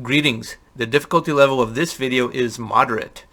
Greetings. The difficulty level of this video is moderate.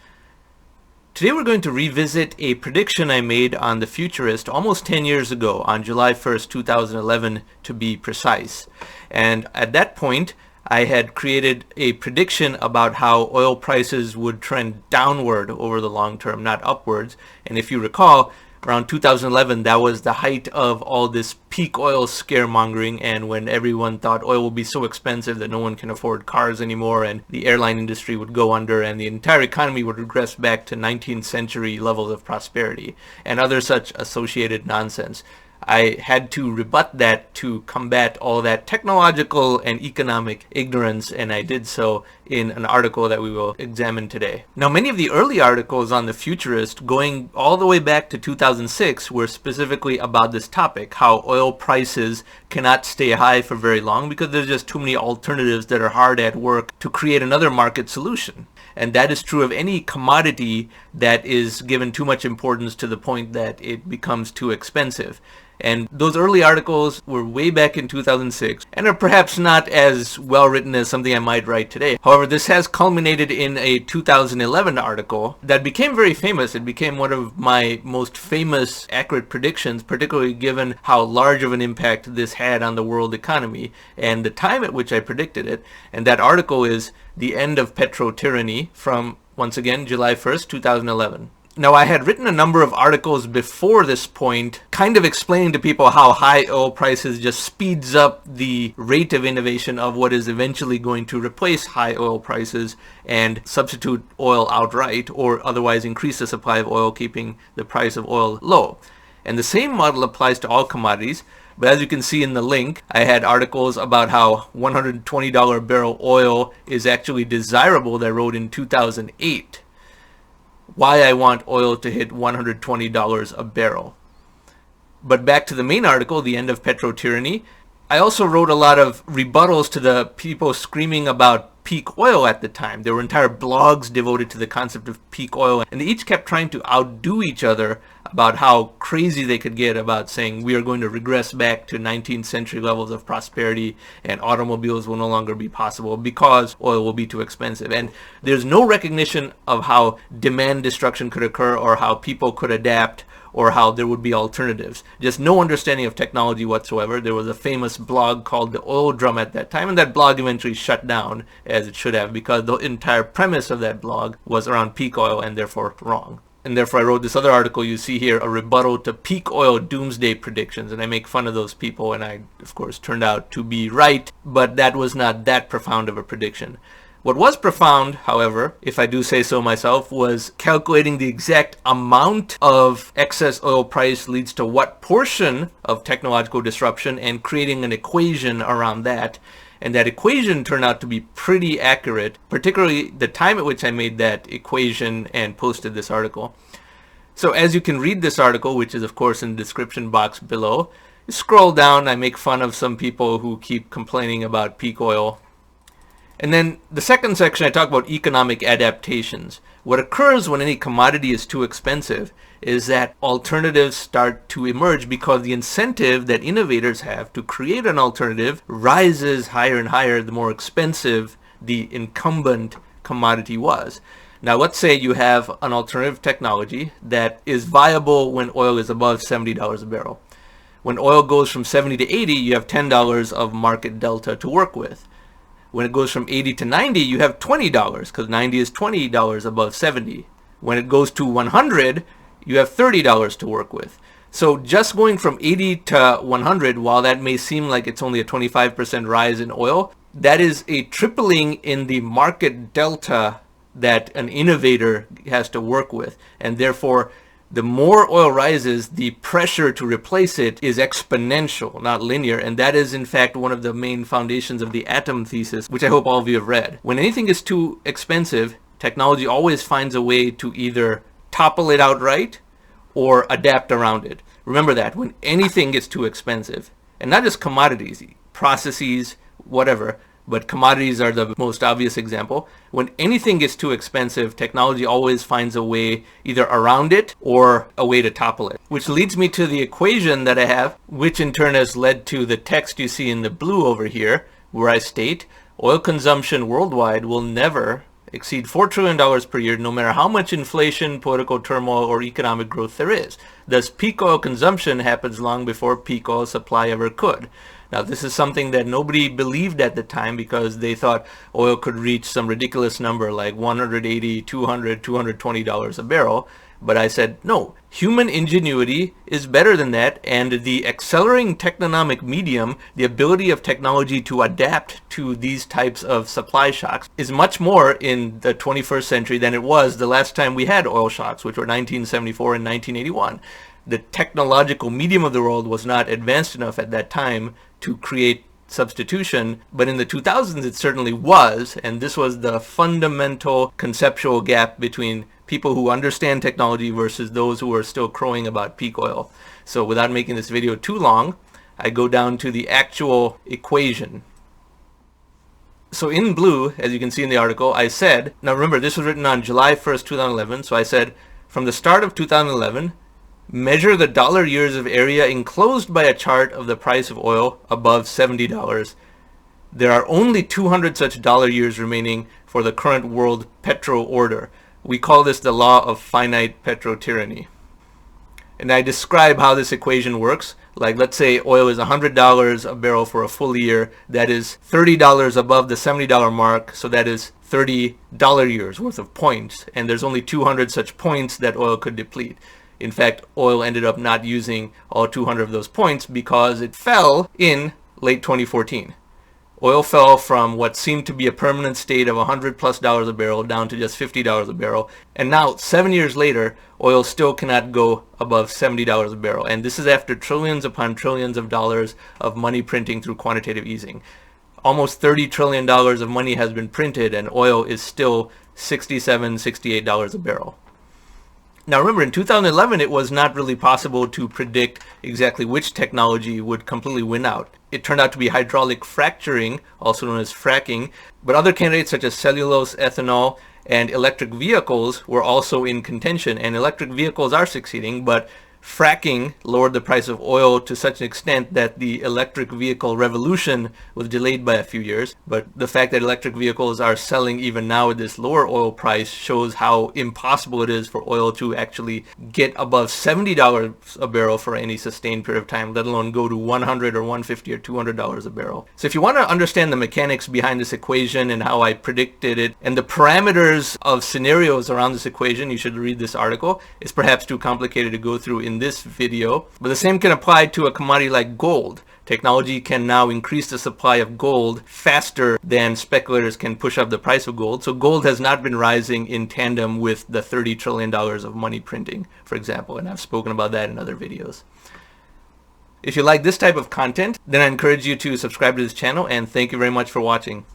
Today we're going to revisit a prediction I made on The Futurist almost 10 years ago, on July 1st, 2011 to be precise. And at that point, I had created a prediction about how oil prices would trend downward over the long term, not upwards. And if you recall, around 2011, that was the height of all this peak oil scaremongering, and when everyone thought oil will be so expensive that no one can afford cars anymore, and the airline industry would go under, and the entire economy would regress back to 19th century levels of prosperity, and other such associated nonsense. I had to rebut that to combat all that technological and economic ignorance, and I did so in an article that we will examine today. Now, many of the early articles on The Futurist, going all the way back to 2006, were specifically about this topic, how oil prices cannot stay high for very long because there's just too many alternatives that are hard at work to create another market solution. And that is true of any commodity that is given too much importance to the point that it becomes too expensive. And those early articles were way back in 2006 and are perhaps not as well written as something I might write today. However, this has culminated in a 2011 article that became very famous. It became one of my most famous accurate predictions, particularly given how large of an impact this had on the world economy and the time at which I predicted it. And that article is The End of Petrotyranny from, once again, July 1st, 2011. Now, I had written a number of articles before this point, kind of explaining to people how high oil prices just speeds up the rate of innovation of what is eventually going to replace high oil prices and substitute oil outright, or otherwise increase the supply of oil, keeping the price of oil low. And the same model applies to all commodities. But as you can see in the link, I had articles about how $120 barrel oil is actually desirable that I wrote in 2008. Why I want oil to hit $120 a barrel. But back to the main article, The End of Petrotyranny, I also wrote a lot of rebuttals to the people screaming about peak oil at the time. There were entire blogs devoted to the concept of peak oil, and they each kept trying to outdo each other about how crazy they could get about saying we are going to regress back to 19th century levels of prosperity and automobiles will no longer be possible because oil will be too expensive. And there's no recognition of how demand destruction could occur or how people could adapt or how there would be alternatives. Just no understanding of technology whatsoever. There was a famous blog called The Oil Drum at that time, and that blog eventually shut down, as it should have, because the entire premise of that blog was around peak oil and therefore wrong. And therefore I wrote this other article you see here, a rebuttal to peak oil doomsday predictions, and I make fun of those people, and I, of course, turned out to be right, but that was not that profound of a prediction. What was profound, however, if I do say so myself, was calculating the exact amount of excess oil price leads to what portion of technological disruption and creating an equation around that. And that equation turned out to be pretty accurate, particularly the time at which I made that equation and posted this article. So as you can read this article, which is of course in the description box below, you scroll down, I make fun of some people who keep complaining about peak oil. And then the second section, I talk about economic adaptations. What occurs when any commodity is too expensive is that alternatives start to emerge because the incentive that innovators have to create an alternative rises higher and higher the more expensive the incumbent commodity was. Now, let's say you have an alternative technology that is viable when oil is above $70 a barrel. When oil goes from 70 to 80, you have $10 of market delta to work with. When it goes from 80 to 90, you have $20 because 90 is $20 above 70. When it goes to 100, you have $30 to work with. So just going from 80 to 100, while that may seem like it's only a 25% rise in oil, that is a tripling in the market delta that an innovator has to work with. And therefore, the more oil rises, the pressure to replace it is exponential, not linear. And that is, in fact, one of the main foundations of the atom thesis, which I hope all of you have read. When anything is too expensive, technology always finds a way to either topple it outright or adapt around it. Remember that, when anything gets too expensive, and not just commodities, processes, whatever, but commodities are the most obvious example. When anything gets too expensive, technology always finds a way either around it or a way to topple it. Which leads me to the equation that I have, which in turn has led to the text you see in the blue over here, where I state oil consumption worldwide will never exceed $4 trillion per year, no matter how much inflation, political turmoil, or economic growth there is. Thus, peak oil consumption happens long before peak oil supply ever could. Now, this is something that nobody believed at the time because they thought oil could reach some ridiculous number like $180, $200, $220 a barrel. But I said, no, human ingenuity is better than that, and the accelerating technomic medium, the ability of technology to adapt to these types of supply shocks, is much more in the 21st century than it was the last time we had oil shocks, which were 1974 and 1981. The technological medium of the world was not advanced enough at that time to create substitution, but in the 2000s it certainly was, and this was the fundamental conceptual gap between people who understand technology versus those who are still crowing about peak oil. So without making this video too long, I go down to the actual equation. So in blue, as you can see in the article, I said, now remember this was written on July 1st, 2011, so I said, from the start of 2011, measure the dollar years of area enclosed by a chart of the price of oil above $70. There are only 200 such dollar years remaining for the current world petro order. We call this the law of finite petrotyranny. And I describe how this equation works. Like, let's say oil is $100 a barrel for a full year. That is $30 above the $70 mark. So that is $30 years worth of points. And there's only 200 such points that oil could deplete. In fact, oil ended up not using all 200 of those points because it fell in late 2014. Oil fell from what seemed to be a permanent state of $100+ a barrel down to just $50 a barrel. And now, 7 years later, oil still cannot go above $70 a barrel. And this is after trillions upon trillions of dollars of money printing through quantitative easing. Almost $30 trillion of money has been printed, and oil is still $67, $68 a barrel. Now remember, in 2011, it was not really possible to predict exactly which technology would completely win out. It turned out to be hydraulic fracturing, also known as fracking, but other candidates such as cellulose, ethanol, and electric vehicles were also in contention, and electric vehicles are succeeding, but fracking lowered the price of oil to such an extent that the electric vehicle revolution was delayed by a few years. But the fact that electric vehicles are selling even now at this lower oil price shows how impossible it is for oil to actually get above $70 a barrel for any sustained period of time, let alone go to $100 or $150 or $200 a barrel. So if you want to understand the mechanics behind this equation and how I predicted it and the parameters of scenarios around this equation, you should read this article. It's perhaps too complicated to go through in this video, but the same can apply to a commodity like gold. Technology can now increase the supply of gold faster than speculators can push up the price of gold. So gold has not been rising in tandem with the $30 trillion of money printing, for example, and I've spoken about that in other videos. If you like this type of content, then I encourage you to subscribe to this channel, and thank you very much for watching.